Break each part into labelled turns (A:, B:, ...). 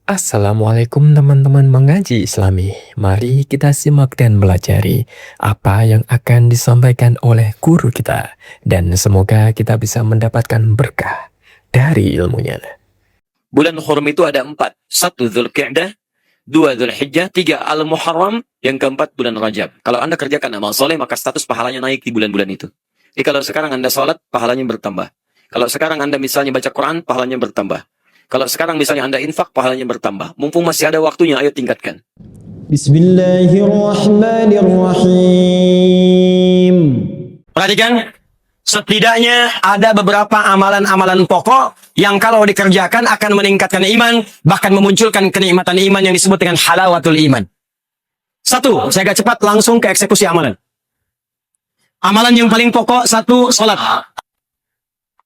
A: Assalamualaikum teman-teman mengaji Islami. Mari kita simak dan belajari apa yang akan disampaikan oleh guru kita. Dan semoga kita bisa mendapatkan berkah dari ilmunya.
B: Bulan hurum itu ada 4. 1 Dzulqa'dah, 2 Dzulhijjah, 3 Al-Muharram, yang keempat bulan Rajab. Kalau Anda kerjakan amal soleh, maka status pahalanya naik di bulan-bulan itu. Jadi kalau sekarang Anda sholat, pahalanya bertambah. Kalau sekarang Anda misalnya baca Quran, pahalanya bertambah. Kalau sekarang misalnya Anda infak, pahalanya bertambah. Mumpung masih ada waktunya, ayo tingkatkan.
C: Bismillahirrahmanirrahim.
B: Perhatikan, setidaknya ada beberapa amalan-amalan pokok yang kalau dikerjakan akan meningkatkan iman, bahkan memunculkan kenikmatan iman yang disebut dengan halawatul iman. 1, saya agak cepat langsung ke eksekusi amalan. Amalan yang paling pokok 1, sholat.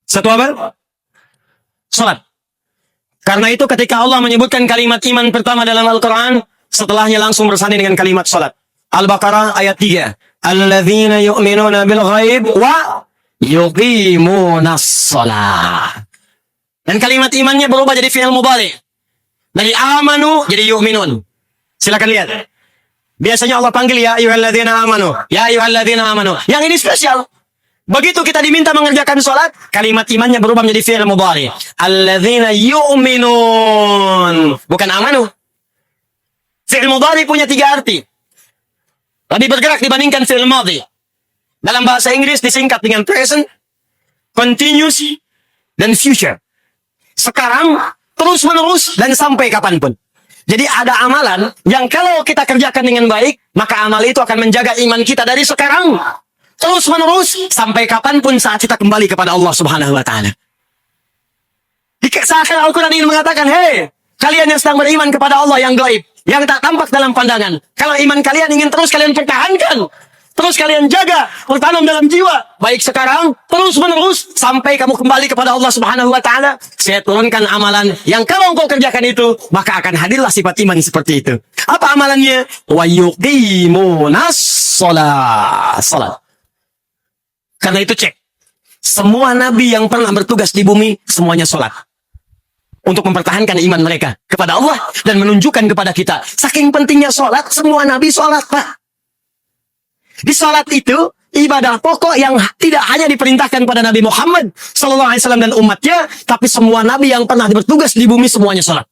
B: 1 apa? Sholat. Karena itu ketika Allah menyebutkan kalimat iman pertama dalam Al-Quran, setelahnya langsung bersanding dengan kalimat sholat. Al-Baqarah ayat 3. Alladzina yu'minuna bil ghaib wa yuqimunas sholat. Dan kalimat imannya berubah jadi fi'il mudhari. Dari amanu jadi yu'minun. Silakan lihat. Biasanya Allah panggil ya ayyuhalladzina amanu. Ya ayyuhalladzina amanu. Yang ini spesial. Begitu kita diminta mengerjakan sholat, kalimat imannya berubah menjadi fi'il mudhari. Alladzina yu'minun. Bukan amanu. Fi'il mudhari punya 3 arti. Lebih bergerak dibandingkan fi'il madhi. Dalam bahasa Inggris disingkat dengan present, continuous, dan future. Sekarang, terus menerus, dan sampai kapanpun. Jadi ada amalan yang kalau kita kerjakan dengan baik, maka amal itu akan menjaga iman kita dari sekarang terus menerus sampai kapanpun saat kita kembali kepada Allah Subhanahu wa Ta'ala. Di akhir Al-Quran ingin mengatakan, hei, kalian yang sedang beriman kepada Allah yang gaib, yang tak tampak dalam pandangan. Kalau iman kalian ingin terus kalian pertahankan, terus kalian jaga, bertanam dalam jiwa, baik sekarang, terus menerus sampai kamu kembali kepada Allah Subhanahu wa Ta'ala. Saya turunkan amalan yang kalau engkau kerjakan itu, maka akan hadirlah sifat iman seperti itu. Apa amalannya? Wa yuqimunas sholat. Karena itu cek. Semua nabi yang pernah bertugas di bumi, semuanya sholat. Untuk mempertahankan iman mereka kepada Allah dan menunjukkan kepada kita. Saking pentingnya sholat, semua nabi sholat, Pak. Di sholat itu, ibadah pokok yang tidak hanya diperintahkan pada Nabi Muhammad SAW dan umatnya, tapi semua nabi yang pernah bertugas di bumi, semuanya sholat.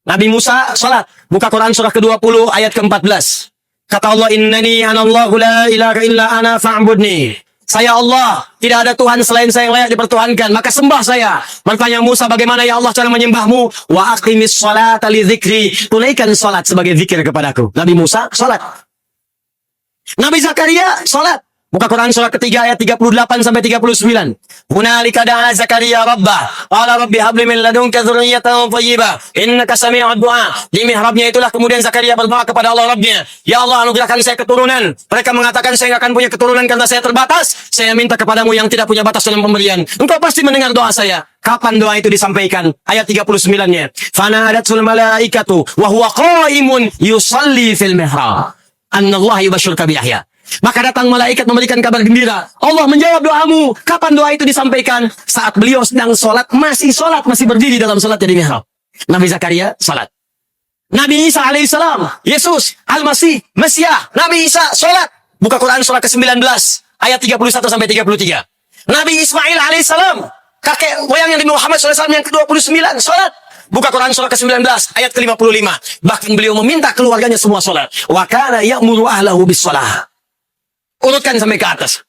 B: Nabi Musa sholat. Buka Quran surah ke-20 ayat ke-14. Kata Allah, innani anallahu la ilaha illa ana fa'budni. Saya Allah, tidak ada Tuhan selain saya yang layak dipertuhankan, maka sembah saya. Bertanya Musa, bagaimana ya Allah cara menyembahmu? Wa aqimis sholata li dzikri. Tunaikan salat sebagai zikir kepadaku. Nabi Musa salat. Nabi Zakaria salat. Buka Quran surah ketiga ayat 38 sampai 39. Hunalika da'a Zakaria rabbah. Qala rabbi habli min ladunka dzurriyyatan thayyibah. Innaka sami'ud du'a. Di mihrabnya itulah kemudian Zakaria berdoa kepada Allah Rabbnya. Ya Allah, anugerahkan saya keturunan. Mereka mengatakan saya tidak akan punya keturunan karena saya terbatas. Saya minta kepadamu yang tidak punya batas dalam pemberian. Engkau pasti mendengar doa saya. Kapan doa itu disampaikan? Ayat 39-nya. Fanadatul malaikatu wa huwa qa'imun yusalli fil mihrab. Annallaha yubashshiruka bi Yahya. Maka datang malaikat memberikan kabar gembira. Allah menjawab doamu. Kapan doa itu disampaikan? Saat beliau sedang sholat, masih berdiri dalam sholat di mihrab. Nabi Zakaria sholat. Nabi Isa alaihissalam, Yesus, Al-Masih, Mesiah, Nabi Isa sholat. Buka Quran surah ke-19, ayat 31 sampai 33. Nabi Ismail alaihissalam, kakek moyang yang Nabi Muhammad SAW yang ke-29, sholat. Buka Quran surah ke-19, ayat ke-55. Bahkan beliau meminta keluarganya semua sholat. Wa kana ya'muru ahlahu bis sholat. Urutkan sampai ke atas.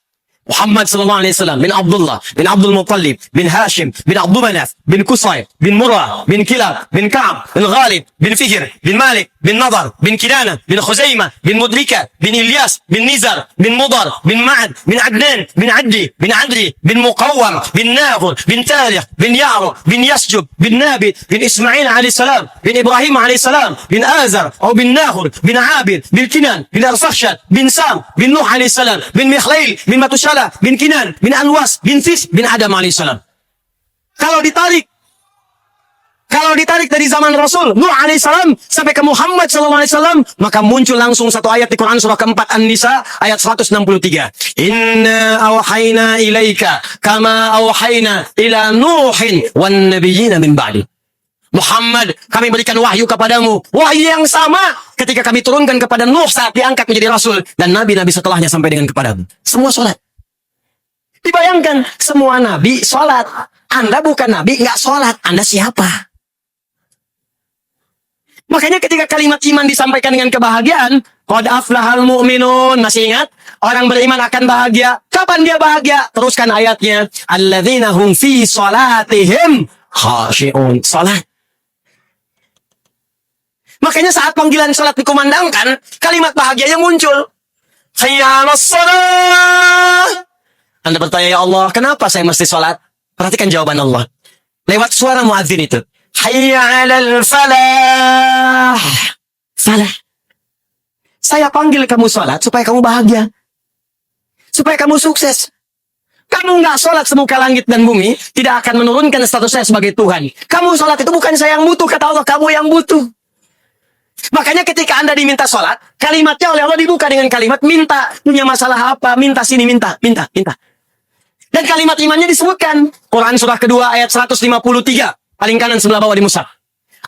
B: Muhammad sallallahu alaihi wasallam bin Abdullah bin Abdul Muttalib bin Hashim bin Abdul Manaf bin Qusay bin Murrah bin Kilab bin Ka'ab bin Ghalib bin Fijr bin Malik bin Nadar bin Kinana bin Khuzaimah bin Mudrika bin Ilyas bin Nizar bin Mudar bin Ma'ad bin Adnan bin Addi bin Adri bin Muqawwam bin Nafur bin Tarikh bin Ya'rub bin Yasjub bin Nabit bin Ismail alaihi salam bin Ibrahim alaihi salam bin Azar atau bin Nahur bin Abid bin Kinan bin Arfakhshad bin Sam bin Nuh alaihi salam bin Mikhlail bin Matushala bin Kinan, bin Anwas, bin Sis, bin Adam alaihissalam. Kalau ditarik dari zaman Rasul Nuh alaihissalam sampai ke Muhammad sallallahu alaihi wasallam, maka muncul langsung satu ayat di Quran surah keempat An-Nisa ayat 163. Inna awhayna ilaika kama awhayna ila Nuhin wan nabiyina min ba'di. Muhammad, kami berikan wahyu kepadamu. Wahyu yang sama ketika kami turunkan kepada Nuh saat diangkat menjadi Rasul. Dan nabi-nabi setelahnya sampai dengan kepadamu. Semua sholat. Dibayangkan, semua nabi sholat. Anda bukan nabi, nggak sholat. Anda siapa? Makanya ketika kalimat iman disampaikan dengan kebahagiaan, qad aflahal mu'minun, masih ingat? Orang beriman akan bahagia. Kapan dia bahagia? Teruskan ayatnya. Alladzina hum fi sholatihim khashi'un. Sholat. Makanya saat panggilan sholat dikumandangkan, kalimat bahagianya muncul. Hayya 'alas shalah. Anda bertanya, ya Allah, kenapa saya mesti sholat? Perhatikan jawaban Allah. Lewat suara muadzin itu. Hayya 'alal falah. Falah. Saya panggil kamu sholat supaya kamu bahagia. Supaya kamu sukses. Kamu nggak sholat semuka langit dan bumi, tidak akan menurunkan status saya sebagai Tuhan. Kamu sholat itu bukan saya yang butuh, kata Allah, kamu yang butuh. Makanya ketika Anda diminta sholat, kalimatnya oleh Allah dibuka dengan kalimat minta. Punya masalah apa? Minta sini, minta. Dan kalimat imannya disebutkan. Quran surah kedua ayat 153. Paling kanan sebelah bawah di mushaf.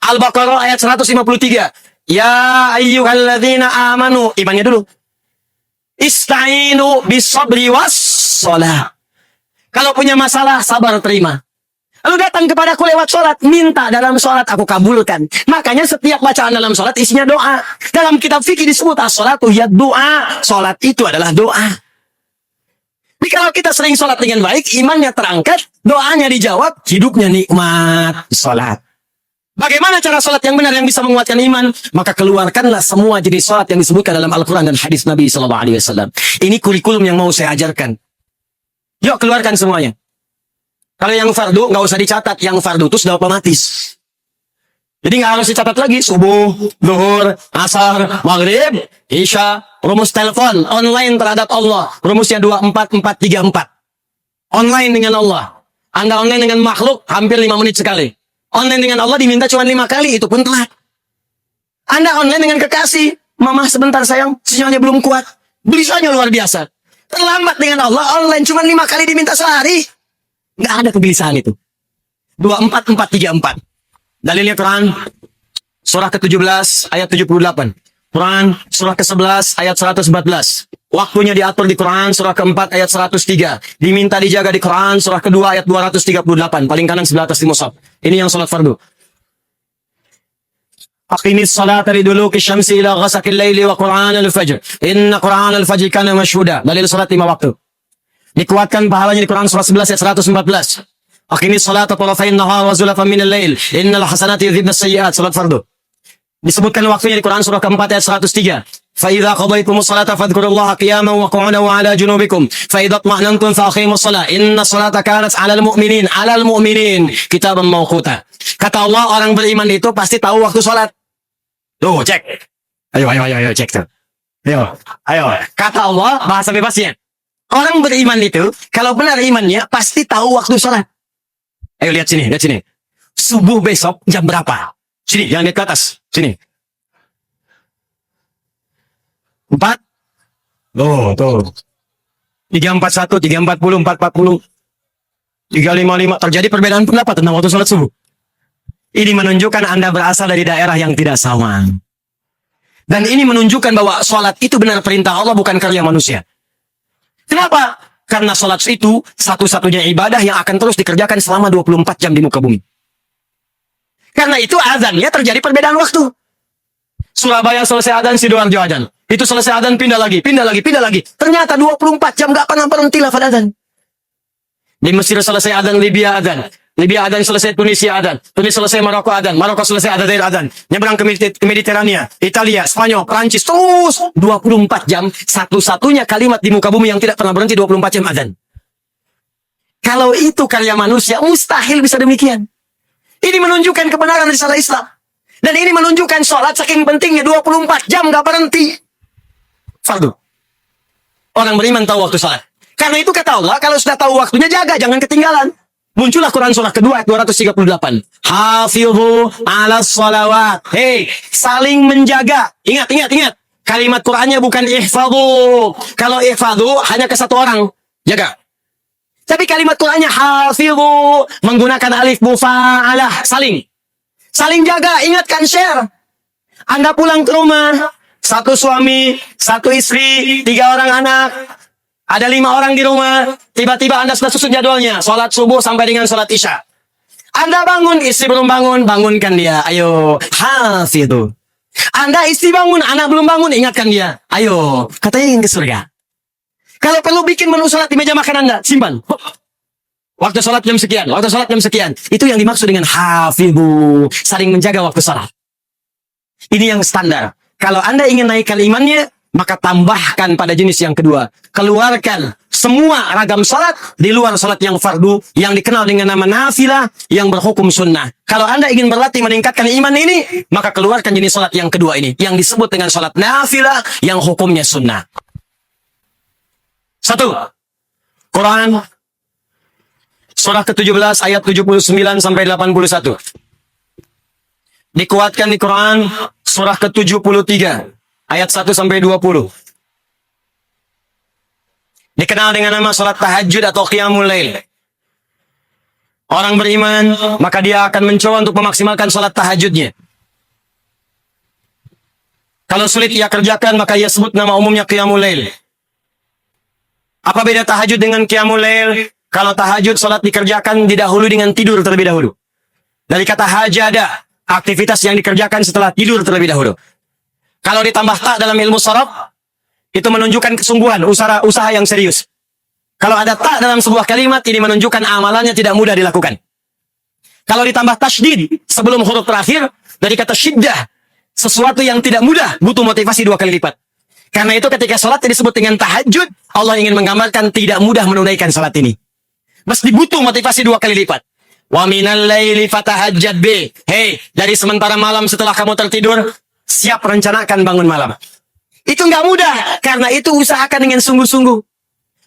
B: Al-Baqarah ayat 153. Ya ayyuhalladzina amanu. Imannya dulu. Ista'inu bisabri was-sholah. Kalau punya masalah, sabar terima. Lalu datang kepadaku lewat sholat, minta dalam sholat, aku kabulkan. Makanya setiap bacaan dalam sholat isinya doa. Dalam kitab fikih disebut as-sholatu hiya doa. Sholat itu adalah doa. Jadi kalau kita sering sholat dengan baik, imannya terangkat, doanya dijawab, hidupnya nikmat. Sholat. Bagaimana cara sholat yang benar yang bisa menguatkan iman? Maka keluarkanlah semua jenis sholat yang disebutkan dalam Al-Quran dan hadis Nabi SAW. Ini kurikulum yang mau saya ajarkan. Yuk keluarkan semuanya. Kalau yang fardu nggak usah dicatat, yang fardu itu sudah otomatis. Jadi nggak harus dicatat lagi. Subuh, zuhur, asar, maghrib, isya, rumus telepon online terhadap Allah. Rumusnya 24434. Online dengan Allah. Anda online dengan makhluk hampir 5 menit sekali. Online dengan Allah diminta cuma 5 kali, itu pun telat. Anda online dengan kekasih, mama sebentar sayang, sinyalnya belum kuat. Belisanya luar biasa. Terlambat dengan Allah, online cuma 5 kali diminta sehari. Nggak ada kegelisahan itu. 24434. Dalilnya Quran surah ke-17 ayat 78. Quran surah ke-11 ayat 114. Waktunya diatur di Quran surah ke-4 ayat 103. Diminta dijaga di Quran surah ke-2 ayat 238. Paling kanan sebelah atas di mushaf. Ini yang salat fardu. Aqimis salata liduluki syamsi ila ghasaqil laili wa Qur'an al-fajr. Inna Qur'an al-fajr kana mashhuda. Dalil salat 5 waktu. Dikuatkan pahalanya di Quran surah 11 ayat 114. Aqimis salata tarafain nahar wa zulafan minal lail. Innal hasanati yudhibnas sayyi'at. Salat fardu. Disebutkan waktunya di Quran surah ke-4 ayat 103. Fa idza qadaytumus salata fadhkurullaha qiyaman wa qu'udan wa 'ala junubikum. Fa idza tuma'nantum fa aqimus salat. Innas salata kanat 'alal mu'minin kitaban mawquta. Kata Allah, orang beriman itu pasti tahu waktu salat. Tuh, cek. Ayo cek tuh. Ayo. Kata Allah, bahasa bebasnya. Orang beriman itu, kalau benar imannya, pasti tahu waktu sholat. Ayo lihat sini. Subuh besok jam berapa? Sini, jangan lihat ke atas. Sini. 4. Tuh. 341, 340, 440, 355. Terjadi perbedaan pendapat tentang waktu sholat subuh. Ini menunjukkan Anda berasal dari daerah yang tidak sama. Dan ini menunjukkan bahwa sholat itu benar perintah Allah, bukan karya manusia. Kenapa? Karena sholat itu satu-satunya ibadah yang akan terus dikerjakan selama 24 jam di muka bumi. Karena itu azannya terjadi perbedaan waktu. Surabaya selesai azan, Sidoarjo azan. Itu selesai azan, pindah lagi. Ternyata 24 jam gak pernah berhenti lafaz azan. Di Mesir selesai azan, Libya azan selesai, Tunisia azan. Tunis selesai, Maroko azan. Maroko selesai, Aljazair azan. Nyebrang ke Mediterania, Italia, Spanyol, Prancis, terus 24 jam. Satu-satunya kalimat di muka bumi yang tidak pernah berhenti 24 jam azan. Kalau itu karya manusia, mustahil bisa demikian. Ini menunjukkan kebenaran risalah Islam. Dan ini menunjukkan sholat saking pentingnya 24 jam gak berhenti. Fardu. Orang beriman tahu waktu sholat. Karena itu kata Allah, kalau sudah tahu waktunya jaga, jangan ketinggalan. Muncullah Quran surah kedua ayat 238. Hafidhu ala sholawat. Hei, saling menjaga. Ingat. Kalimat Qurannya bukan ihfadhu. Kalau ihfadhu hanya ke satu orang. Jaga. Tapi kalimat Qurannya hafidhu. Menggunakan alif mufa'alah. Saling. Saling jaga, ingatkan, share. Anda pulang ke rumah, satu suami, satu istri, 3 orang anak, ada 5 orang di rumah, tiba-tiba Anda sudah susun jadwalnya, sholat subuh sampai dengan sholat isya. Anda bangun, istri belum bangun, bangunkan dia, ayo, hafidhu. Anda istri bangun, anak belum bangun, ingatkan dia, ayo, katanya ingin ke surga. Kalau perlu bikin menu sholat di meja makan Anda, simpan. Waktu sholat jam sekian, waktu sholat jam sekian. Itu yang dimaksud dengan hafidhu, saling menjaga waktu sholat. Ini yang standar. Kalau Anda ingin naikkan imannya, maka tambahkan pada jenis yang kedua. Keluarkan semua ragam salat di luar salat yang fardu, yang dikenal dengan nama nafilah, yang berhukum sunnah. Kalau Anda ingin berlatih meningkatkan iman ini, maka keluarkan jenis salat yang kedua ini, yang disebut dengan salat nafilah, yang hukumnya sunnah. 1. Quran, surah ke-17 ayat 79 sampai 81. Dikuatkan di Quran, surah ke-73 ayat 1 sampai 20. Dikenal dengan nama salat tahajud atau qiyamul lail. Orang beriman, maka dia akan mencoba untuk memaksimalkan salat tahajudnya. Kalau sulit ia kerjakan, maka ia sebut nama umumnya qiyamul lail. Apa beda tahajud dengan qiyamul lail? Kalau tahajud, salat dikerjakan didahului dengan tidur terlebih dahulu. Dari kata hajada, aktivitas yang dikerjakan setelah tidur terlebih dahulu. Kalau ditambah tak dalam ilmu sharaf, itu menunjukkan kesungguhan, usaha yang serius. Kalau ada tak dalam sebuah kalimat, ini menunjukkan amalannya tidak mudah dilakukan. Kalau ditambah tasydid sebelum huruf terakhir, dari kata syiddah, sesuatu yang tidak mudah, butuh motivasi 2 kali lipat. Karena itu ketika salat disebut dengan tahajud, Allah ingin menggambarkan tidak mudah menunaikan salat ini. Mesti butuh motivasi 2 kali lipat. Wa minal laili fatahajjad bi. Hei, dari sementara malam setelah kamu tertidur, siap rencanakan bangun malam. Itu nggak mudah, karena itu usahakan dengan sungguh-sungguh.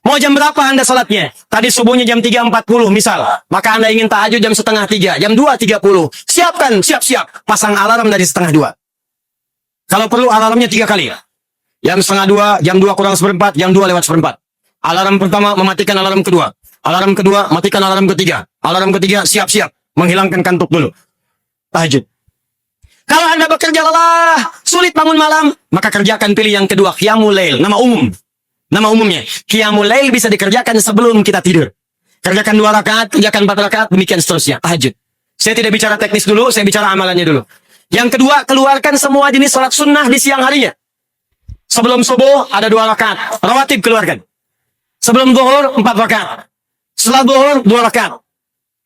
B: Mau jam berapa Anda salatnya? Tadi subuhnya jam 3.40 misal. Maka Anda ingin tahajud jam 2:30, jam 2.30. Siapkan, siap-siap. Pasang alarm dari 1:30. Kalau perlu alarmnya 3 kali. Jam 1:30, jam 2 kurang seperempat, jam 2 lewat seperempat. Alarm pertama mematikan alarm kedua. Alarm kedua matikan alarm ketiga. Alarm ketiga siap-siap. Menghilangkan kantuk dulu. Tahajud. Kalau Anda bekerja lelah, sulit bangun malam, maka kerjakan pilih yang kedua, qiyamul lail, nama umum. Nama umumnya, qiyamul lail bisa dikerjakan sebelum kita tidur. Kerjakan 2 rakaat, kerjakan 4 rakaat, demikian seterusnya, tahajud. Saya tidak bicara teknis dulu, saya bicara amalannya dulu. Yang kedua, keluarkan semua jenis salat sunnah di siang harinya. Sebelum subuh ada 2 rakaat, rawatib keluarkan. Sebelum zuhur 4 rakaat. Setelah zuhur 2 rakaat.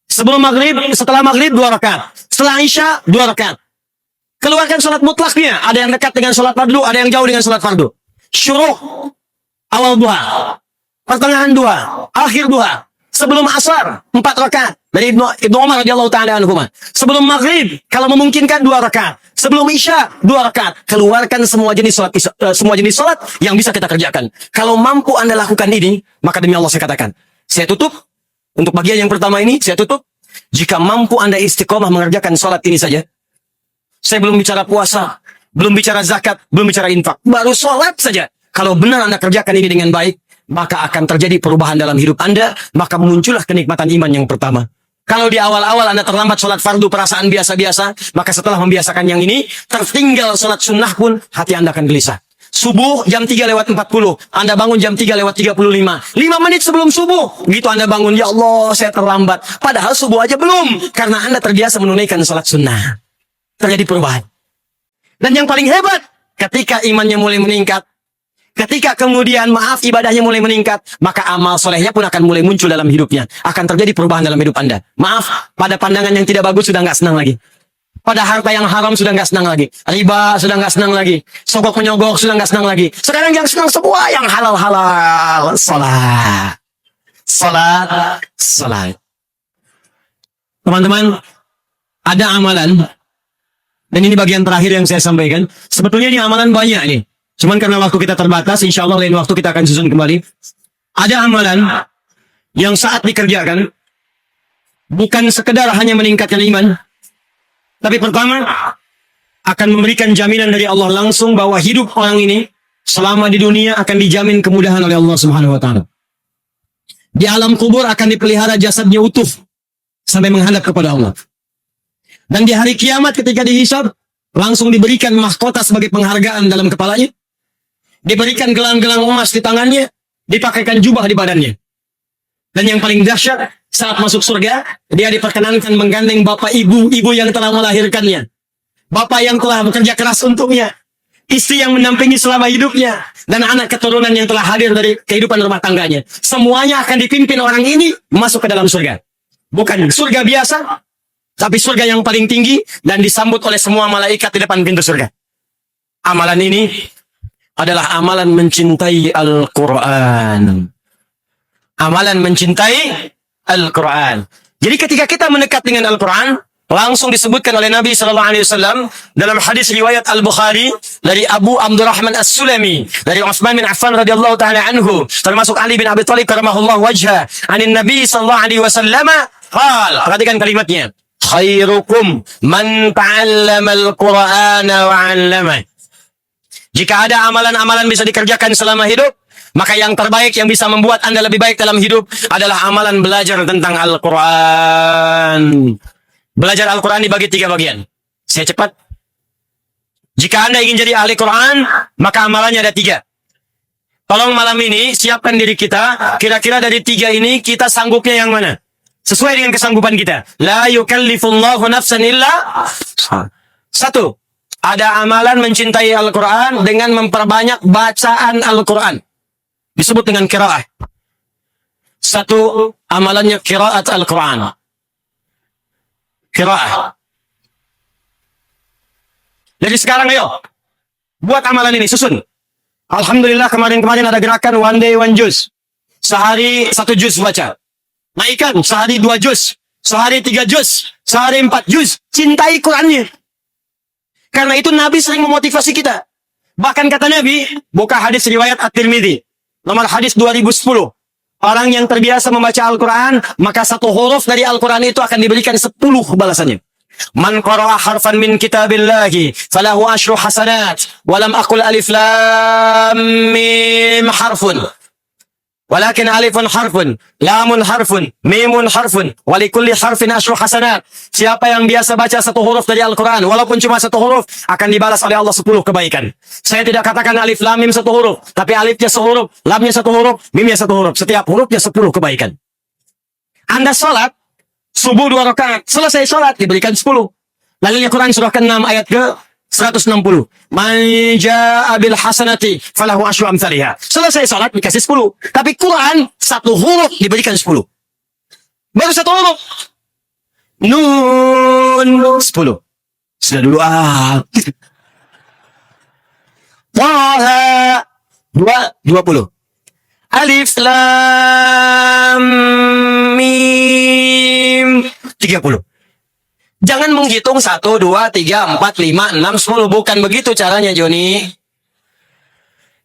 B: Sebelum maghrib, setelah maghrib 2 rakaat. Setelah isya 2 rakaat. Keluarkan salat mutlaknya. Ada yang dekat dengan salat fardu, ada yang jauh dengan salat fardu. Syuruh, awal duha, pertengahan duha, akhir duha. Sebelum asar 4 rakaat. Dari Ibnu Umar radhiyallahu taala anhu. Sebelum maghrib, kalau memungkinkan 2 rakaat. Sebelum isya 2 rakaat. Keluarkan semua jenis salat yang bisa kita kerjakan. Kalau mampu Anda lakukan ini, maka demi Allah saya katakan, saya tutup untuk bagian yang pertama ini, saya tutup. Jika mampu Anda istiqomah mengerjakan salat ini saja. Saya belum bicara puasa, belum bicara zakat, belum bicara infak. Baru sholat saja. Kalau benar Anda kerjakan ini dengan baik, maka akan terjadi perubahan dalam hidup Anda, maka muncullah kenikmatan iman yang pertama. Kalau di awal-awal Anda terlambat sholat fardu perasaan biasa-biasa, maka setelah membiasakan yang ini, tertinggal sholat sunnah pun, hati Anda akan gelisah. Subuh jam 3:40, Anda bangun jam 3:35. 5 menit sebelum subuh, gitu Anda bangun, ya Allah saya terlambat. Padahal subuh aja belum, karena Anda terbiasa menunaikan sholat sunnah. Terjadi perubahan. Dan yang paling hebat, ketika imannya mulai meningkat, ketika kemudian ibadahnya mulai meningkat, maka amal solehnya pun akan mulai muncul dalam hidupnya. Akan terjadi perubahan dalam hidup Anda. Maaf, pada pandangan yang tidak bagus sudah nggak senang lagi. Pada harta yang haram sudah nggak senang lagi. Riba sudah nggak senang lagi. Sogok menyogok sudah nggak senang lagi. Sekarang yang senang semua yang halal-halal. Salat. Salat. Salat. Teman-teman, ada amalan. Dan ini bagian terakhir yang saya sampaikan. Sebetulnya ini amalan banyak nih. Cuman karena waktu kita terbatas, insya Allah lain waktu kita akan susun kembali. Ada amalan yang saat dikerjakan, bukan sekedar hanya meningkatkan iman, tapi pertama, akan memberikan jaminan dari Allah langsung bahwa hidup orang ini, selama di dunia akan dijamin kemudahan oleh Allah Subhanahu wa Ta'ala. Di alam kubur akan dipelihara jasadnya utuh, sampai menghadap kepada Allah. Dan di hari kiamat ketika dihisab, langsung diberikan mahkota sebagai penghargaan dalam kepalanya. Diberikan gelang-gelang emas di tangannya, dipakaikan jubah di badannya. Dan yang paling dahsyat, saat masuk surga, dia diperkenankan menggandeng bapak ibu yang telah melahirkannya. Bapak yang telah bekerja keras untuknya. Istri yang mendampingi selama hidupnya. Dan anak keturunan yang telah hadir dari kehidupan rumah tangganya. Semuanya akan dipimpin orang ini masuk ke dalam surga. Bukan surga biasa, tapi surga yang paling tinggi dan disambut oleh semua malaikat di depan pintu surga. Amalan ini adalah amalan mencintai Al-Quran. Amalan mencintai Al-Quran. Jadi ketika kita mendekat dengan Al-Quran, langsung disebutkan oleh Nabi SAW dalam hadis riwayat Al-Bukhari dari Abu Abdurrahman As-Sulami, dari Utsman bin Affan radhiyallahu taala anhu, termasuk Ali bin Abi Thalib karamahullahu wajha, anin Nabi sallallahu alaihi wasallam, qala, perhatikan kalimatnya, khairukum man ta'allama al-Qur'ana wa 'allama. Jika ada amalan-amalan bisa dikerjakan selama hidup, maka yang terbaik yang bisa membuat Anda lebih baik dalam hidup adalah amalan belajar tentang Al-Quran. Belajar Al-Quran dibagi 3 bagian. Saya cepat. Jika Anda ingin jadi ahli Quran, maka amalannya ada 3. Tolong malam ini siapkan diri kita. Kira-kira dari 3 ini kita sanggupnya yang mana? Sesuai dengan kesanggupan kita. La yukallifullahu nafsan illa. 1. Ada amalan mencintai Al-Quran dengan memperbanyak bacaan Al-Quran. Disebut dengan qiraah. 1. Amalannya qiraat Al-Quran. Qiraah. Jadi sekarang ayo, buat amalan ini, susun. Alhamdulillah kemarin-kemarin ada gerakan one day one juz. Sehari 1 juz baca. Naikkan sehari 2 juz. Sehari 3 juz. Sehari 4 juz. Cintai Qurannya. Karena itu Nabi sering memotivasi kita. Bahkan kata Nabi, buka hadis riwayat At-Tirmidzi, nomor hadis 2010. Orang yang terbiasa membaca Al-Quran, maka 1 huruf dari Al-Quran itu akan diberikan 10 balasannya. Man qara'a harfan min kitabillahi falahu asyru hasanat walam aqul alif lam mim harfun walakin alifun harfun lamun harfun mimun harfun walikulli harfin asyru hasanat. Siapa yang biasa baca 1 huruf dari Al-Quran walaupun cuma 1 huruf akan dibalas oleh Allah 10 kebaikan. Saya tidak katakan alif lam mim 1 huruf, tapi alifnya 1 huruf, lamnya 1 huruf, mimnya 1 huruf. Setiap hurufnya 10 kebaikan. Anda sholat subuh 2 rakaat, selesai sholat diberikan 10. Lalu Al-Quran surah ke-6 ayat ke-160. Man jaa'a bil hasanati falahu asyru amsalihha. Selesai sholat dikasih 10. Tapi Quran 1 huruf diberikan 10. Baru 1 huruf. Nun 10. Sudah dulu Taha 20. Alif lam mim 30. Jangan menghitung 1, 2, 3, 4, 5, 6, 10. Bukan begitu caranya, Joni.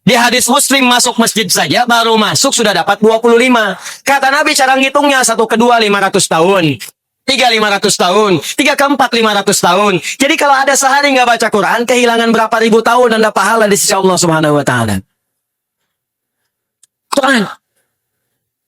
B: Di hadis Muslim masuk masjid saja, baru masuk sudah dapat 25. Kata Nabi cara ngitungnya 1 ke 2 500 tahun. 3 500 tahun. 3 ke 4 500 tahun. Jadi kalau ada sehari nggak baca Quran, kehilangan berapa ribu tahun Anda pahala di sisi Allah Subhanahu wa taala. Quran.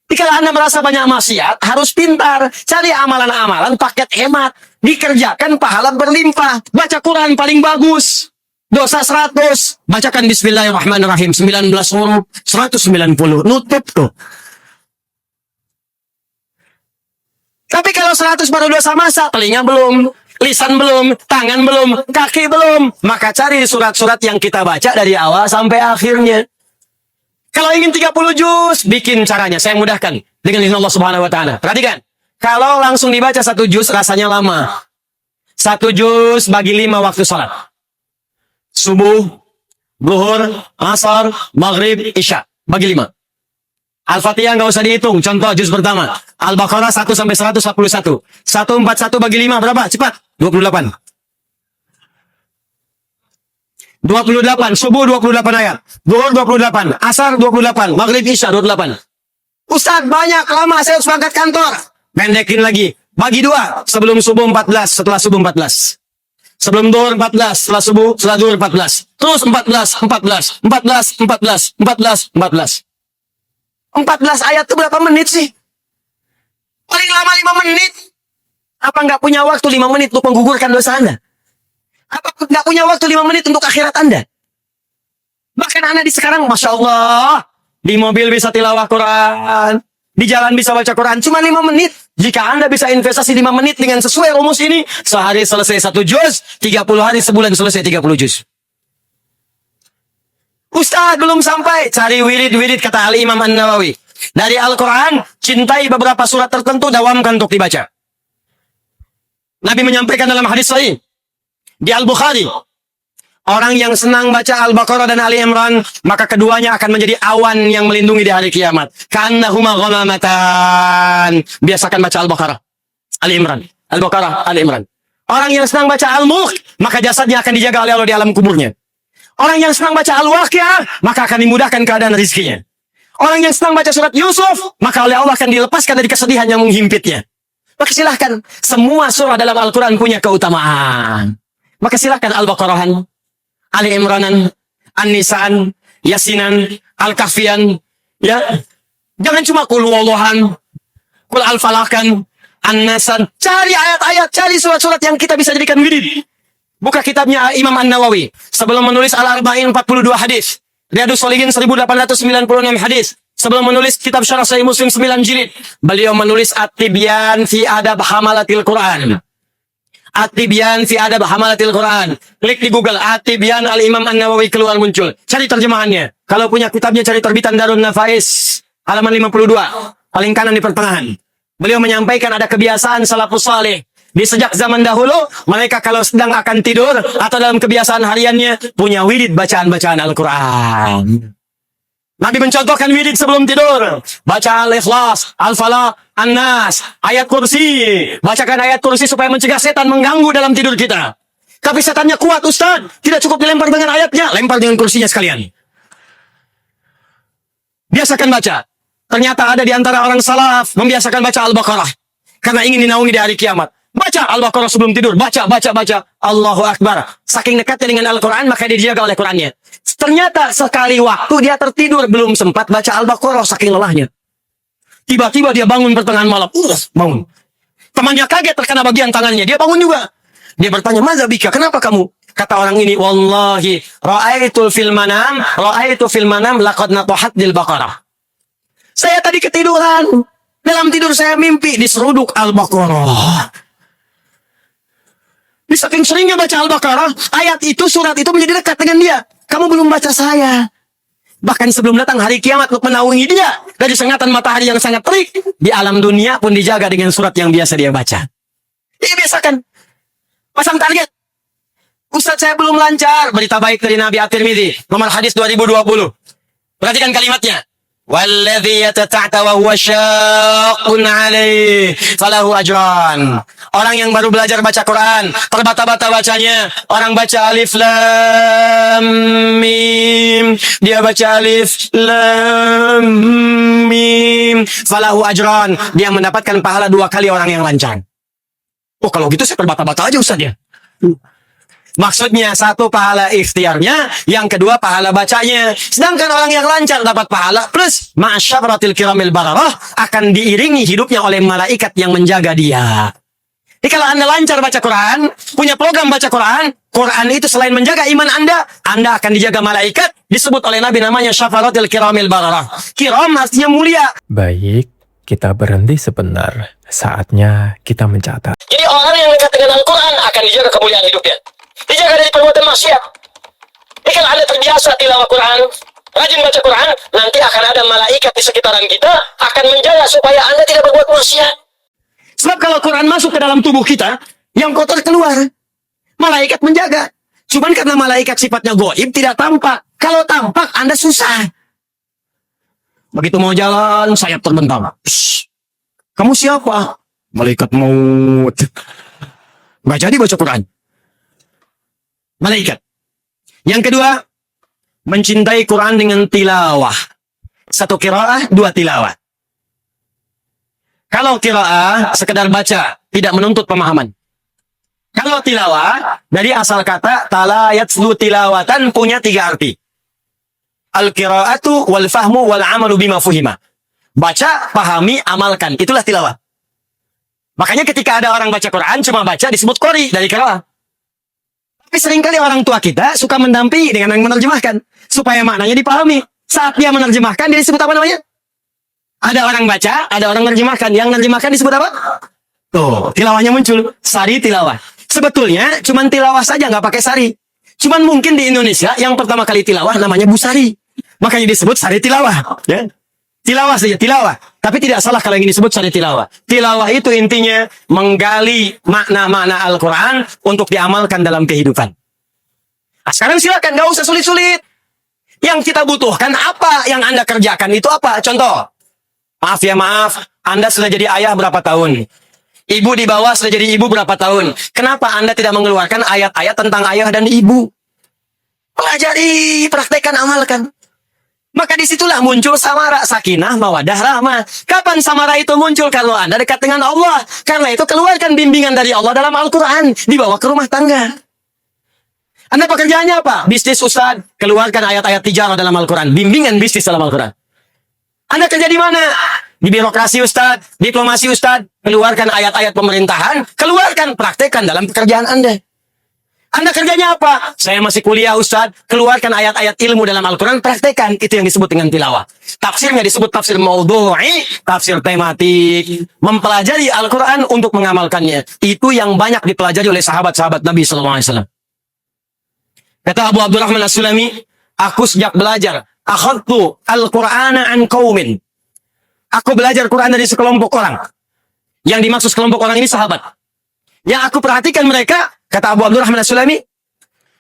B: Jika Anda merasa banyak maksiat, harus pintar. Cari amalan-amalan paket hemat. Dikerjakan pahala berlimpah. Baca Quran paling bagus. Dosa 100. Bacakan Bismillahirrahmanirrahim. 19 huruf. 190. Nutup tuh. Tapi kalau 100 baru dosa masa, telinga belum. Lisan belum. Tangan belum. Kaki belum. Maka cari surat-surat yang kita baca dari awal sampai akhirnya. Kalau ingin 30 juz, bikin caranya. Saya mudahkan dengan izin Allah Subhanahu wa taala. Perhatikan. Kalau langsung dibaca 1 juz rasanya lama. 1 juz bagi 5 waktu salat. Subuh, zuhur, asar, maghrib, isya. Bagi 5. Al-Fatihah nggak usah dihitung. Contoh juz pertama. Al-Baqarah 1 sampai 141. 141 bagi 5 berapa? Cepat. 28. 28, subuh 28 ayat, zuhur 28, asar 28, maghrib isya 28. Ustaz banyak lama saya harus berangkat kantor. Pendekin lagi, bagi 2, sebelum subuh 14, setelah subuh 14. Sebelum zuhur 14, setelah subuh, setelah zuhur 14. Terus 14, 14, 14, 14, 14, 14. 14 ayat itu berapa menit sih? Paling lama 5 menit. Apa nggak punya waktu 5 menit untuk menggugurkan dosa Anda? Apa nggak punya waktu 5 menit untuk akhirat Anda? Bahkan Anda di sekarang, Masya Allah, di mobil bisa tilawah Quran, di jalan bisa baca Quran, cuma 5 menit. Jika Anda bisa investasi 5 menit dengan sesuai rumus ini, sehari selesai 1 juz, 30 hari sebulan selesai 30 juz. Ustaz, belum sampai. Cari wirid-wirid, kata Al-Imam An-Nawawi. Dari Al-Quran, cintai beberapa surat tertentu, dawamkan untuk dibaca. Nabi menyampaikan dalam hadis sahih di Al-Bukhari, orang yang senang baca Al-Baqarah dan Ali Imran, maka keduanya akan menjadi awan yang melindungi di hari kiamat. Ka'annahuma ghamamatan. Biasakan baca Al-Baqarah, Ali Imran. Al-Baqarah, Ali Imran. Orang yang senang baca Al-Mulk, maka jasadnya akan dijaga oleh Allah di alam kuburnya. Orang yang senang baca Al-Waqiah, maka akan dimudahkan keadaan rizkinya. Orang yang senang baca surat Yusuf, maka oleh Allah akan dilepaskan dari kesedihan yang menghimpitnya. Maka silahkan, semua surah dalam Al-Quran punya keutamaan. Maka silahkan Al-Baqarahan, Ali Imranan, An-Nisaan, Yasinan, Al-Kahfian, ya. Jangan cuma Qul Huwallahan, Qul Al-Falakan, An-Nasan. Cari ayat-ayat, cari surat-surat yang kita bisa jadikan wirid. Buka kitabnya Imam An-Nawawi. Sebelum menulis Al-Arba'in 42 hadis. Riyadus Shalihin 1896 hadis. Sebelum menulis kitab Syarah Sahih Muslim 9 jilid, beliau menulis At-Tibyan fi Adab Hamalatil Quran. At-Tibyan fi Adab Hamalatil Quran. Klik di Google At-Tibyan Al-Imam An-Nawawi, keluar muncul. Cari terjemahannya. Kalau punya kitabnya, cari terbitan Darun Nafais halaman 52, paling kanan di pertengahan. Beliau menyampaikan ada kebiasaan salafus saleh. Di sejak zaman dahulu, mereka kalau sedang akan tidur atau dalam kebiasaan hariannya punya wirid bacaan-bacaan Al-Quran. Nabi mencontohkan wirid sebelum tidur. Baca Al-Ikhlas, Al-Falaq, An-Nas, ayat kursi. Bacakan ayat kursi supaya mencegah setan mengganggu dalam tidur kita. Tapi setannya kuat, Ustaz. Tidak cukup dilempar dengan ayatnya, lempar dengan kursinya sekalian. Biasakan baca. Ternyata ada di antara orang salaf membiasakan baca Al-Baqarah karena ingin dinaungi di hari kiamat. Baca Al-Baqarah sebelum tidur. Baca. Allahu Akbar. Saking dekatnya dengan Al-Quran, maka dia dijaga oleh Qurannya. Ternyata sekali waktu dia tertidur, belum sempat baca Al-Baqarah saking lelahnya. Tiba-tiba dia bangun pertengahan malam. Bangun. Temannya kaget terkena bagian tangannya. Dia bangun juga. Dia bertanya, "Maza bika? Kenapa kamu?" Kata orang ini, "Wallahi, ra'aitu fil manam laqad natahat dil Baqarah." Saya tadi ketiduran. Dalam tidur saya mimpi diseruduk Al-Baqarah. Di saking seringnya baca Al-Baqarah, ayat itu, surat itu menjadi dekat dengan dia. Kamu belum baca saya. Bahkan sebelum datang hari kiamat untuk menaungi dia dari sengatan matahari yang sangat terik, di alam dunia pun dijaga dengan surat yang biasa dia baca. Dia biasakan. Pasang target. Ustaz, saya belum lancar. Berita baik dari Nabi At-Tirmidzi, nomor hadis 2020. Perhatikan kalimatnya. Walladzi yatata'ta wa huwa syaqqun 'alaihi falahu ajran. Orang yang baru belajar baca Quran, terbata-bata bacanya. Orang baca alif lam mim, dia baca alif lam mim, falahu ajran. Dia mendapatkan pahala 2 kali orang yang lancar. Oh, kalau gitu saya terbata-bata aja Ustaz ya. Maksudnya, 1 pahala ikhtiarnya, yang kedua pahala bacanya. Sedangkan orang yang lancar dapat pahala plus ma'asyaratil kiramil bararah, akan diiringi hidupnya oleh malaikat yang menjaga dia. Jadi kalau Anda lancar baca Quran, punya program baca Quran, Quran itu selain menjaga iman Anda akan dijaga malaikat. Disebut oleh Nabi namanya syafaratil kiramil bararah. Kiram artinya mulia.
A: Baik, kita berhenti sebentar. Saatnya kita mencatat.
B: Jadi orang yang dekat dengan Al-Quran akan dijaga kemuliaan hidupnya. Dijaga dari perbuatan maksiat. Jadi kalau Anda terbiasa tilawah Quran, rajin baca Quran, nanti akan ada malaikat di sekitaran kita akan menjaga supaya Anda tidak berbuat maksiat. Sebab kalau Quran masuk ke dalam tubuh kita, yang kotor keluar. Malaikat menjaga. Cuman karena malaikat sifatnya gaib, tidak tampak. Kalau tampak, Anda susah. Begitu mau jalan, sayap terbentang. Kamu siapa? Malaikat maut. Nggak jadi baca Quran. Malaikat. Yang kedua, mencintai Quran dengan tilawah. 1 qiraah, 2 tilawah. Kalau qiraah, sekedar baca, tidak menuntut pemahaman. Kalau tilawah, dari asal kata tala yatslu tilawatan, punya 3 arti. Al-qiraatu wal fahmu wal amalu bima fuhima. Baca, pahami, amalkan. Itulah tilawah. Makanya ketika ada orang baca Quran, cuma baca disebut qori dari qiraah. Tapi seringkali orang tua kita suka mendampingi dengan yang menerjemahkan. Supaya maknanya dipahami. Saat dia menerjemahkan, dia disebut apa namanya? Ada orang baca, ada orang menerjemahkan. Yang menerjemahkan disebut apa? Tuh, tilawahnya muncul. Sari tilawah. Sebetulnya, cuman tilawah saja, nggak pakai sari. Cuman mungkin di Indonesia, yang pertama kali tilawah namanya Busari. Makanya disebut sari tilawah. Ya. Tilawah saja, tilawah. Tapi tidak salah kalau yang disebut sari tilawah. Tilawah itu intinya menggali makna-makna Al-Quran untuk diamalkan dalam kehidupan. Nah, sekarang silakan, nggak usah sulit-sulit. Yang kita butuhkan apa yang Anda kerjakan itu apa? Contoh, maaf ya maaf, Anda sudah jadi ayah berapa tahun? Ibu di bawah sudah jadi ibu berapa tahun? Kenapa Anda tidak mengeluarkan ayat-ayat tentang ayah dan ibu? Pelajari, praktekkan, amalkan. Maka disitulah muncul samara, sakinah, mawadah, rahmah. Kapan samara itu muncul? Kalau Anda dekat dengan Allah. Karena itu keluarkan bimbingan dari Allah dalam Al-Quran. Dibawa ke rumah tangga. Anda pekerjaannya apa? Bisnis Ustaz. Keluarkan ayat-ayat tijarah dalam Al-Quran. Bimbingan bisnis dalam Al-Quran. Anda kerja di mana? Di birokrasi Ustaz. Diplomasi Ustaz. Keluarkan ayat-ayat pemerintahan. Keluarkan, praktekkan dalam pekerjaan Anda. Anda kerjanya apa? Saya masih kuliah Ustaz. Keluarkan ayat-ayat ilmu dalam Al-Quran, praktekan. Itu yang disebut dengan tilawah. Tafsirnya disebut tafsir maudhu'i, tafsir tematik. Mempelajari Al-Quran untuk mengamalkannya. Itu yang banyak dipelajari oleh sahabat-sahabat Nabi SAW. Kata Abu Abdurrahman As-Sulami, aku sejak belajar, akhadtu Al-Qur'ana an qaumin. Aku belajar Quran dari sekelompok orang. Yang dimaksud sekelompok orang ini sahabat. Yang aku perhatikan mereka, kata Abu Abdurrahman As-Sulami,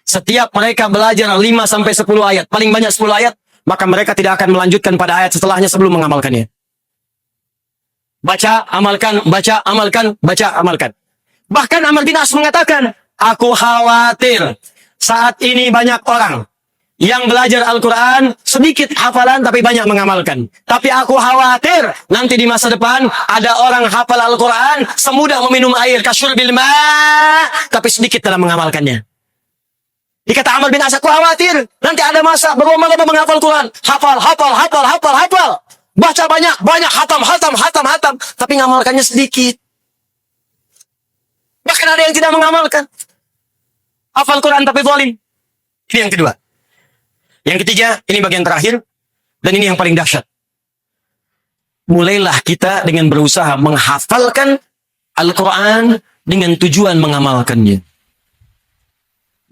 B: setiap mereka belajar 5-10 ayat, paling banyak 10 ayat, maka mereka tidak akan melanjutkan pada ayat setelahnya sebelum mengamalkannya. Baca, amalkan, baca, amalkan, baca, amalkan. Bahkan Amr bin As mengatakan, aku khawatir saat ini banyak orang yang belajar Al-Quran, sedikit hafalan tapi banyak mengamalkan. Tapi aku khawatir nanti di masa depan ada orang hafal Al-Quran semudah meminum air, kasyurbil ma', tapi sedikit dalam mengamalkannya. Dikata Amr bin As, aku khawatir nanti ada masa berlomba-lomba menghafal Quran. Hafal. Baca banyak, hatam. Tapi mengamalkannya sedikit. Bahkan ada yang tidak mengamalkan. Hafal Quran tapi zalim. Ini yang kedua. Yang ketiga, ini bagian terakhir. Dan ini yang paling dahsyat. Mulailah kita dengan berusaha menghafalkan Al-Quran dengan tujuan mengamalkannya.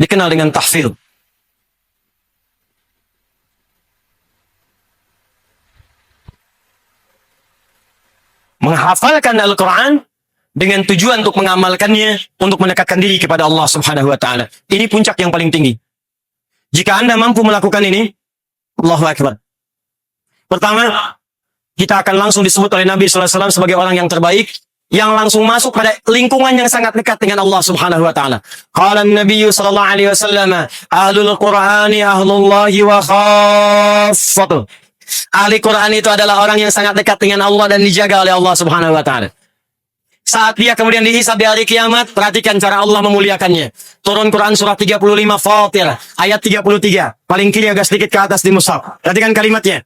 B: Dikenal dengan tahfidz. Menghafalkan Al-Quran dengan tujuan untuk mengamalkannya, untuk mendekatkan diri kepada Allah Subhanahu wa Ta'ala. Ini puncak yang paling tinggi. Jika Anda mampu melakukan ini, Allahu Akbar. Pertama, kita akan langsung disebut oleh Nabi SAW sebagai orang yang terbaik, yang langsung masuk pada lingkungan yang sangat dekat dengan Allah Subhanahu wa Ta'ala. Qala Nabi sallallahu alaihi wasallam, ahlul Qur'ani ahlullahi wa khassatuh. Ahli Quran itu adalah orang yang sangat dekat dengan Allah dan dijaga oleh Allah Subhanahu wa Ta'ala. Saat dia kemudian dihisab di hari kiamat, perhatikan cara Allah memuliakannya. Turun Quran surah 35 Fatir, ayat 33. Paling kiri agak sedikit ke atas di mushaf. Perhatikan kalimatnya.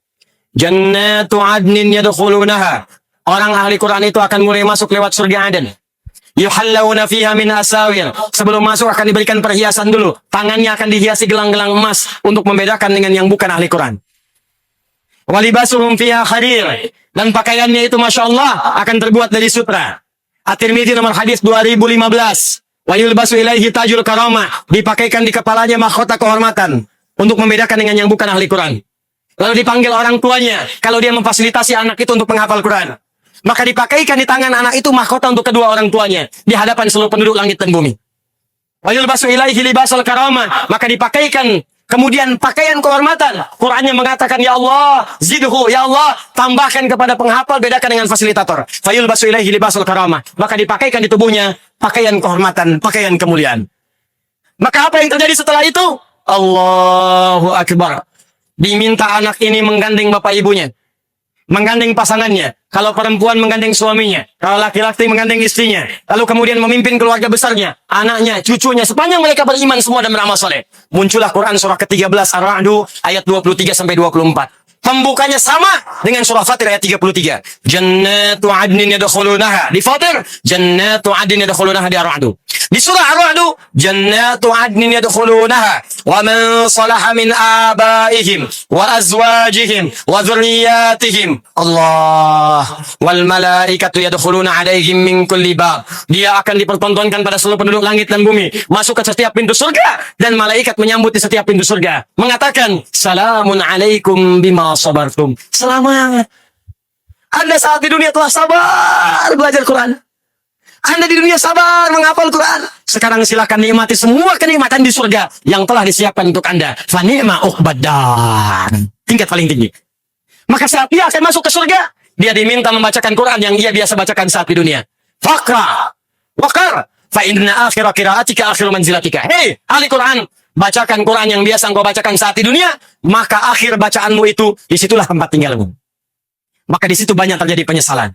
B: Jannatu adnin yadkhulunaha. Orang ahli Quran itu akan mulai masuk lewat surga Aden. Yuhallawna fiha min asawir. Sebelum masuk akan diberikan perhiasan dulu. Tangannya akan dihiasi gelang-gelang emas untuk membedakan dengan yang bukan ahli Quran. Walibasuhum fiha harir. Dan pakaiannya itu Masya Allah akan terbuat dari sutra. At-Tirmidzi nomor hadis 2015. Wa yulbasu ilaihi tajul karamah. Dipakaikan di kepalanya mahkota kehormatan untuk membedakan dengan yang bukan ahli Quran. Lalu dipanggil orang tuanya kalau dia memfasilitasi anak itu untuk menghafal Quran. Maka dipakaikan di tangan anak itu mahkota untuk kedua orang tuanya di hadapan seluruh penduduk langit dan bumi. Wa yulbasu ilaihi libasal karamah. Maka dipakaikan kemudian pakaian kehormatan. Qurannya mengatakan, ya Allah, zidhu, ya Allah, tambahkan kepada penghafal, bedakan dengan fasilitator. Fayul basu ilaihi libasul karamah. Maka dipakaikan di tubuhnya pakaian kehormatan, pakaian kemuliaan. Maka apa yang terjadi setelah itu? Allahu Akbar. Diminta anak ini menggandeng bapak ibunya. Menggandeng pasangannya. Kalau perempuan menggandeng suaminya. Kalau laki-laki menggandeng istrinya. Lalu kemudian memimpin keluarga besarnya. Anaknya, cucunya. Sepanjang mereka beriman semua dan beramal soleh. Muncullah Quran surah ke-13 Ar-Ra'du ayat 23-24. Pembukanya sama dengan surah Fatir ayat 33. Jannatu adnin yadkhulunaha. Di Fatir, Jannatu adnin yadkhulunaha di Ar-Ra'd. Di surah Ar-Ra'd, Jannatu adnin yadkhulunaha wa man salaha min abaihim wa azwajihim wa dzurriyyatihim. Allah wal malaikatu yadkhuluna alaihim min kulli bab. Dia akan dipertontonkan pada seluruh penduduk langit dan bumi, masuk ke setiap pintu surga, dan malaikat menyambut di setiap pintu surga, mengatakan, "Salamun alaikum bima sabartum." Selamat. Anda saat di dunia telah sabar belajar Quran. Anda di dunia sabar menghafal Quran. Sekarang silakan nikmati semua kenikmatan di surga yang telah disiapkan untuk Anda. Fa ni'ma uqbadar. Tingkat paling tinggi. Maka saat dia akan masuk ke surga, dia diminta membacakan Quran yang ia biasa bacakan saat di dunia. Faqra waqar fa inna akhira qiraatika akhiru manzilatika. Hei, ahli Quran, bacakan Quran yang biasa engkau bacakan saat di dunia, maka akhir bacaanmu itu, disitulah tempat tinggalmu. Maka di situ banyak terjadi penyesalan.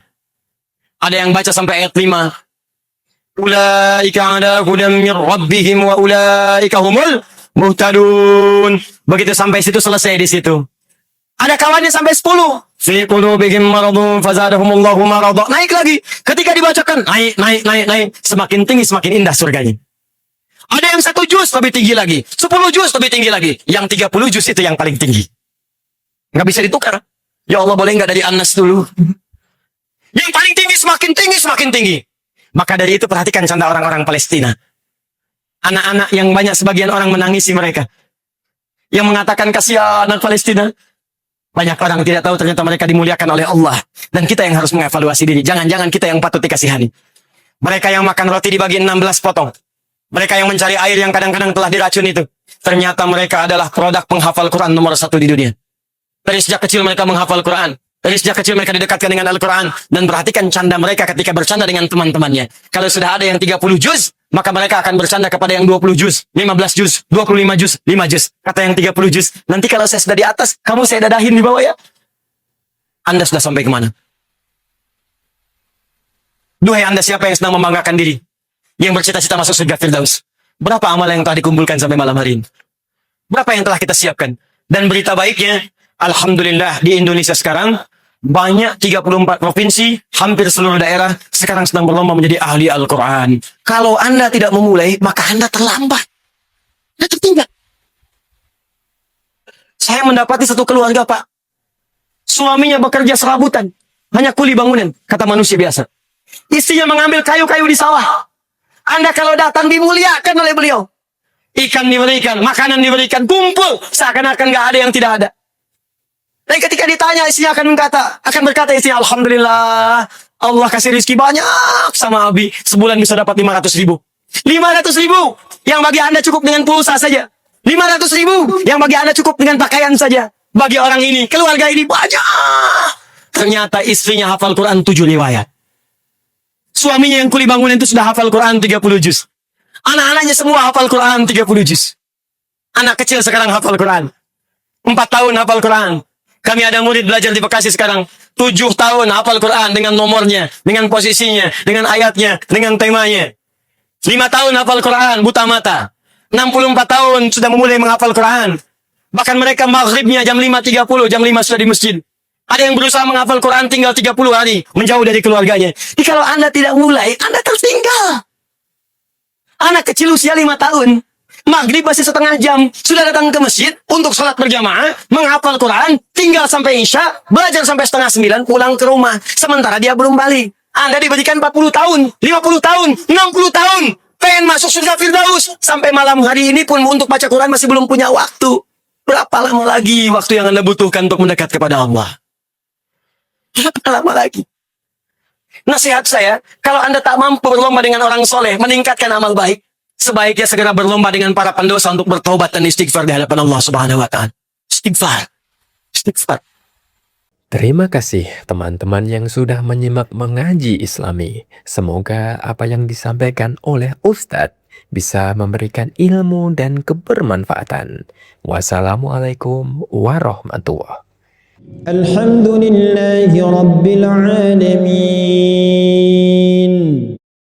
B: Ada yang baca sampai ayat 5. Ulaika ala hudam mir rabbihim wa ulaika humul muhtadun. Begitu sampai situ selesai di situ. Ada kawannya sampai 10. Fi qulubihim maradun fazadahumullahu marada. Naik lagi. Ketika dibacakan, naik. Semakin tinggi, semakin indah surganya. Ada yang 1 juz lebih tinggi lagi. 10 juz lebih tinggi lagi. Yang 30 juz itu yang paling tinggi. Nggak bisa ditukar. Ya Allah, boleh nggak dari Anas dulu? Yang paling tinggi, semakin tinggi, semakin tinggi. Maka dari itu perhatikan canda orang-orang Palestina. Anak-anak yang banyak sebagian orang menangisi mereka. Yang mengatakan kasihan anak Palestina. Banyak orang tidak tahu ternyata mereka dimuliakan oleh Allah. Dan kita yang harus mengevaluasi diri. Jangan-jangan kita yang patut dikasihani. Mereka yang makan roti dibagi 16 potong. Mereka yang mencari air yang kadang-kadang telah diracun itu. Ternyata mereka adalah produk penghafal Quran nomor 1 di dunia. Dari sejak kecil mereka menghafal Quran. Dari sejak kecil mereka didekatkan dengan Al-Quran. Dan perhatikan canda mereka ketika bercanda dengan teman-temannya. Kalau sudah ada yang 30 juz, maka mereka akan bercanda kepada yang 20 juz, 15 juz, 25 juz, 5 juz. Kata yang 30 juz, nanti kalau saya sudah di atas, kamu saya dadahin di bawah ya. Anda sudah sampai kemana? Duhai Anda siapa yang sedang membanggakan diri, yang bercita-cita masuk surga Firdaus? Berapa amal yang telah dikumpulkan sampai malam hari ini? Berapa yang telah kita siapkan? Dan berita baiknya, alhamdulillah di Indonesia sekarang, banyak 34 provinsi, hampir seluruh daerah sekarang sedang berlomba menjadi ahli Al-Quran. Kalau Anda tidak memulai, maka Anda terlambat. Anda tertinggal. Saya mendapati satu keluarga, Pak. Suaminya bekerja serabutan. Hanya kuli bangunan, kata manusia biasa. Istrinya mengambil kayu-kayu di sawah. Anda kalau datang dimuliakan oleh beliau. Ikan diberikan, makanan diberikan, kumpul. Seakan-akan gak ada yang tidak ada. Dan ketika ditanya, istrinya akan berkata istrinya, alhamdulillah, Allah kasih rezeki banyak sama Abi. Sebulan bisa dapat 500 ribu. 500 ribu yang bagi Anda cukup dengan pulsa saja. 500 ribu yang bagi Anda cukup dengan pakaian saja. Bagi orang ini, keluarga ini banyak. Ternyata istrinya hafal Quran 7 riwayat. Suaminya yang kuli bangunan itu sudah hafal Quran 30 juz. Anak-anaknya semua hafal Quran 30 juz. Anak kecil sekarang hafal Quran. 4 tahun hafal Quran. Kami ada murid belajar di Bekasi sekarang. 7 tahun hafal Quran dengan nomornya, dengan posisinya, dengan ayatnya, dengan temanya. 5 tahun hafal Quran, buta mata. 64 tahun sudah memulai menghafal Quran. Bahkan mereka maghribnya jam 5.30, jam 5 sudah di masjid. Ada yang berusaha menghafal Quran tinggal 30 hari, menjauh dari keluarganya. Jadi kalau Anda tidak mulai, Anda tertinggal. Anak kecil usia 5 tahun. Maghrib masih setengah jam, sudah datang ke masjid untuk sholat berjamaah, menghafal Quran, tinggal sampai Isya, belajar sampai setengah 9, pulang ke rumah. Sementara dia belum balik. Anda diberikan 40 tahun, 50 tahun, 60 tahun, pengen masuk surga Firdaus. Sampai malam hari ini pun untuk baca Quran masih belum punya waktu. Berapa lama lagi waktu yang Anda butuhkan untuk mendekat kepada Allah? Berapa lama lagi? Nasihat saya, kalau Anda tak mampu berlomba dengan orang soleh, meningkatkan amal baik, sebaiknya segera berlomba dengan para pendosa untuk bertaubat dan istighfar di hadapan Allah Subhanahu wa Ta'ala. Istighfar. Istighfar.
A: Terima kasih teman-teman yang sudah menyimak mengaji Islami. Semoga apa yang disampaikan oleh Ustadz bisa memberikan ilmu dan kebermanfaatan. Wassalamualaikum warahmatullahi wabarakatuh.
C: Alhamdulillahi Rabbil Alamin.